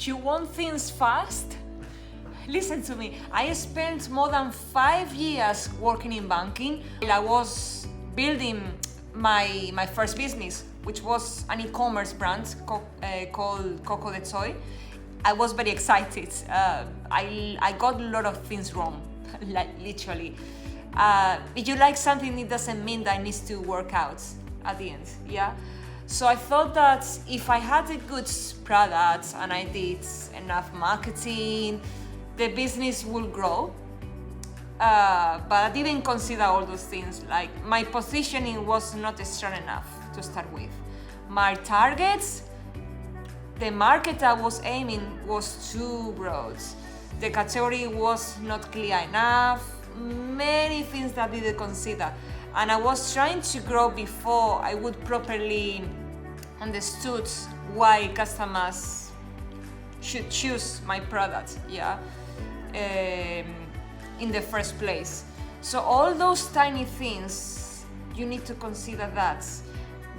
You want things fast? Listen to me. I spent more than 5 years working in banking. I was building my first business, which was an e-commerce brand called Decoded. I was very excited. I got a lot of things wrong, like literally. If you like something, it doesn't mean that it needs to work out at the end, yeah? So I thought that if I had a good product and I did enough marketing, the business will grow. But I didn't consider all those things. Like, my positioning was not strong enough to start with. My targets, the market I was aiming was too broad. The category was not clear enough. Many things that I didn't consider. And I was trying to grow before I would properly understood why customers should choose my product, yeah, in the first place. So all those tiny things, you need to consider that.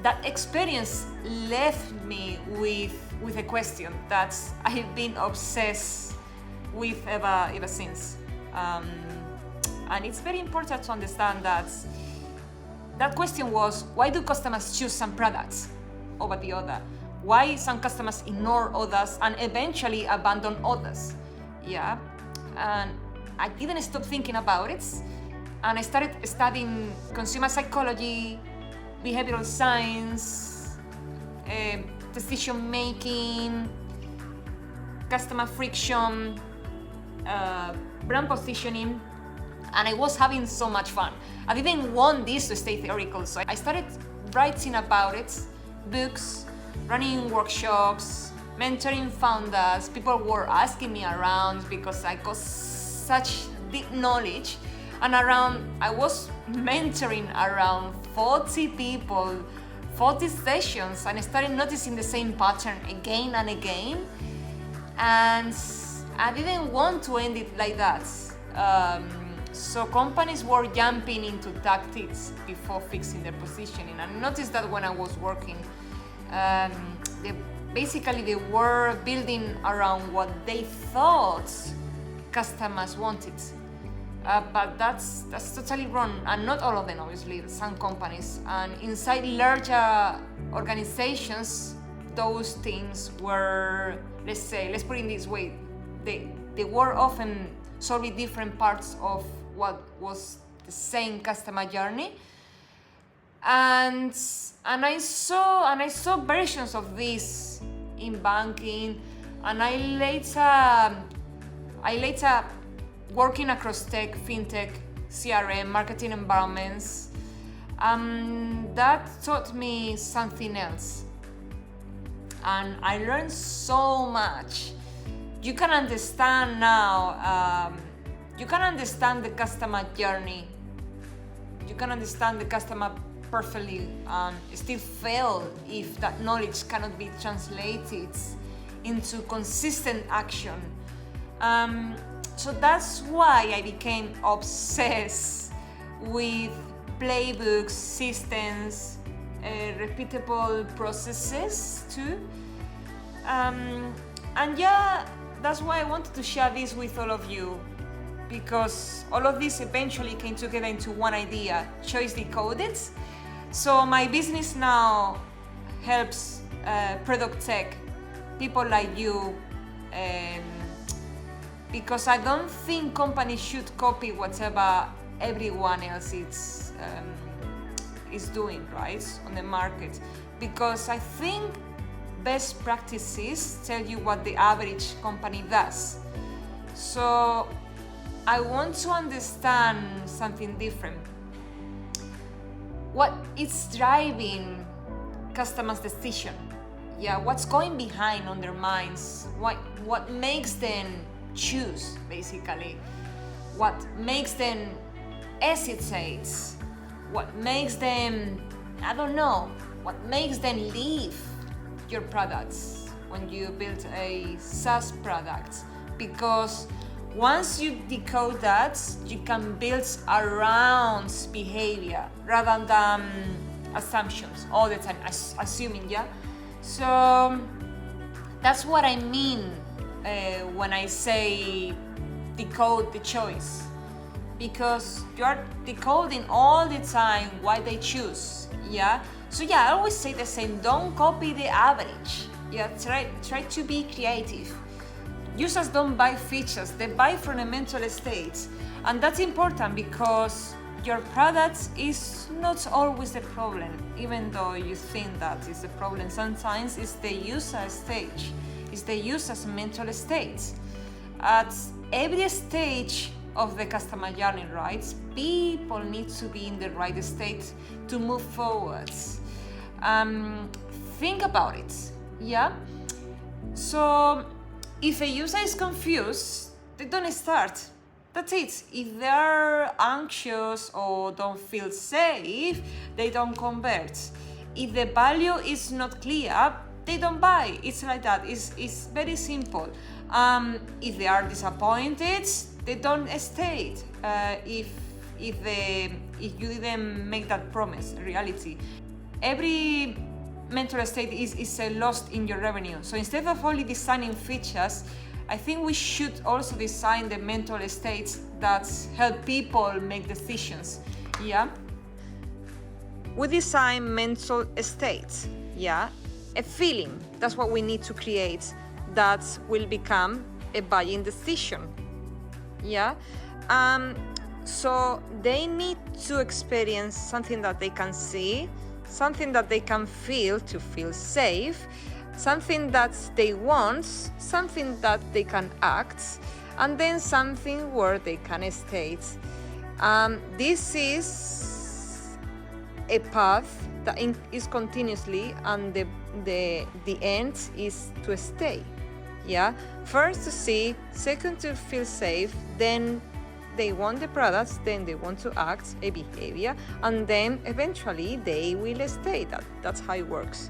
That experience left me with a question that I've been obsessed with ever since. And it's very important to understand that question was, why do customers choose some products over the other? Why some customers ignore others and eventually abandon others? Yeah, and I didn't stop thinking about it, and I started studying consumer psychology, behavioral science, decision making, customer friction, brand positioning, and I was having so much fun. I didn't want this to stay theoretical, so I started writing about it, books, running workshops, mentoring founders. People were asking me around because I got such deep knowledge, and I was mentoring around 40 people, 40 sessions, and I started noticing the same pattern again and again, and I didn't want to end it like that. So companies were jumping into tactics before fixing their positioning. I noticed that when I was working, they were building around what they thought customers wanted. But that's totally wrong, and not all of them, obviously, some companies. And inside larger organizations, those things were, let's put it this way, they were often solely different parts of what was the same customer journey. And I saw versions of this in banking, and I later working across tech, fintech, CRM, marketing environments, that taught me something else. And I learned so much. You can understand now, you can understand the customer journey. You can understand the customer perfectly and still fail if that knowledge cannot be translated into consistent action. So that's why I became obsessed with playbooks, systems, repeatable processes too. And yeah, that's why I wanted to share this with all of you, because all of this eventually came together into one idea, Choice Decoded. So my business now helps product tech, people like you, because I don't think companies should copy whatever everyone else is doing, right, on the market. Because I think best practices tell you what the average company does. So I want to understand something different. What is driving customers' decision? Yeah, what's going behind on their minds? What makes them choose, basically? What makes them hesitate? What makes them, I don't know, what makes them leave your products when you build a SaaS product? Because once you decode that, you can build around behavior rather than assumptions all the time, assuming, yeah? So that's what I mean when I say decode the choice, because you are decoding all the time why they choose. Yeah. So yeah, I always say the same. Don't copy the average. Yeah. Try to be creative. Users don't buy features; they buy from a mental state, and that's important because your product is not always the problem, even though you think that is the problem. Sometimes it's the user stage, it's the user's mental state. At every stage of the customer journey, right? People need to be in the right state to move forward. Think about it, yeah? So if a user is confused, they don't start. That's it. If they're anxious or don't feel safe, they don't convert. If the value is not clear, they don't buy. It's like that. It's very simple. If they are disappointed, they don't stay. If you didn't make that promise a reality, every mental state is a loss in your revenue. So instead of only designing features, I think we should also design the mental states that help people make decisions. Yeah. We design mental states. Yeah. A feeling. That's what we need to create. That will become a buying decision. Yeah. So they need to experience something that they can see, something that they can feel to feel safe, something that they want, something that they can act, and then something where they can stay. This is a path that is continuously, and the end is to stay. Yeah, first to see, second to feel safe, then they want the products, then they want to act a behavior, and then eventually they will stay. That's how it works.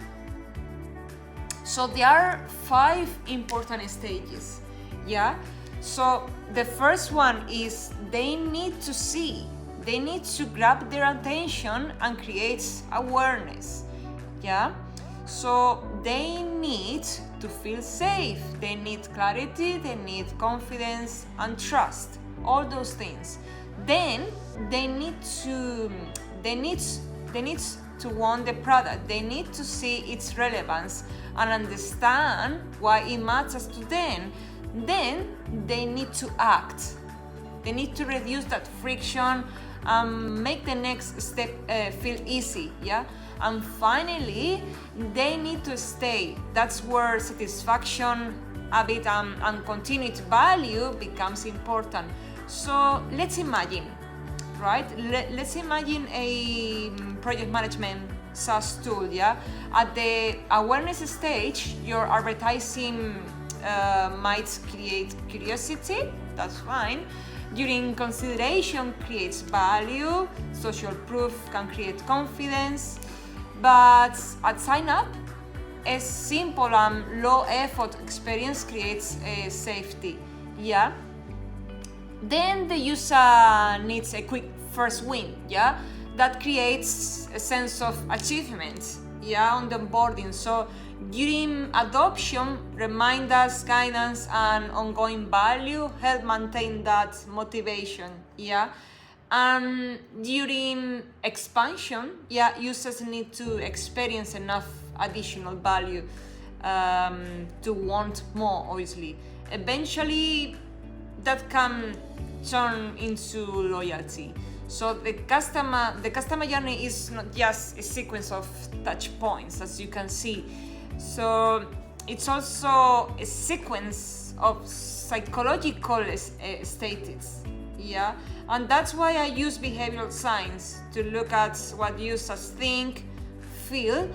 So there are 5 important stages. Yeah. So the first one is they need to see. They need to grab their attention and create awareness. Yeah. So they need to feel safe. They need clarity. They need confidence and trust. All those things. Then they need to want the product. They need to see its relevance and understand why it matters to them. Then they need to act. They need to reduce that friction and make the next step feel easy. Yeah. And finally, they need to stay. That's where satisfaction, habit, and continued value becomes important. So let's imagine, right? Let's imagine a project management SaaS tool, yeah? At the awareness stage, your advertising might create curiosity, that's fine. During consideration creates value, social proof can create confidence, but at sign up, a simple and low effort experience creates safety, yeah? Then the user needs a quick first win, yeah? That creates a sense of achievement, yeah, on the onboarding. So during adoption, reminders, guidance, and ongoing value help maintain that motivation, yeah? And during expansion, yeah, users need to experience enough additional value to want more, obviously. Eventually, that can turn into loyalty. So the customer journey is not just a sequence of touch points, as you can see. So it's also a sequence of psychological states. Yeah, and that's why I use behavioral science to look at what users think, feel,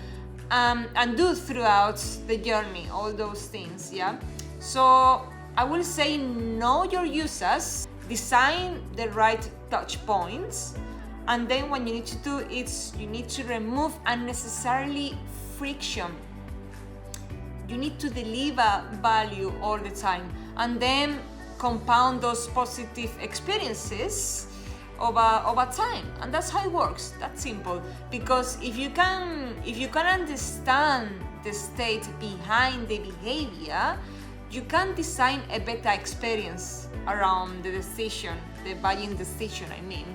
and do throughout the journey. All those things. Yeah. So I will say know your users, design the right touch points, and then what you need to do is you need to remove unnecessarily friction. You need to deliver value all the time, and then compound those positive experiences over time. And that's how it works. That's simple. Because if you can understand the state behind the behavior, you can design a better experience around the decision, the buying decision, I mean.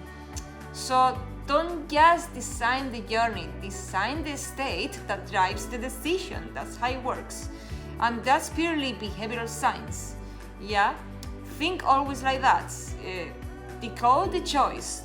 So don't just design the journey, design the state that drives the decision. That's how it works. And that's purely behavioral science. Yeah? Think always like that. Decode the choice,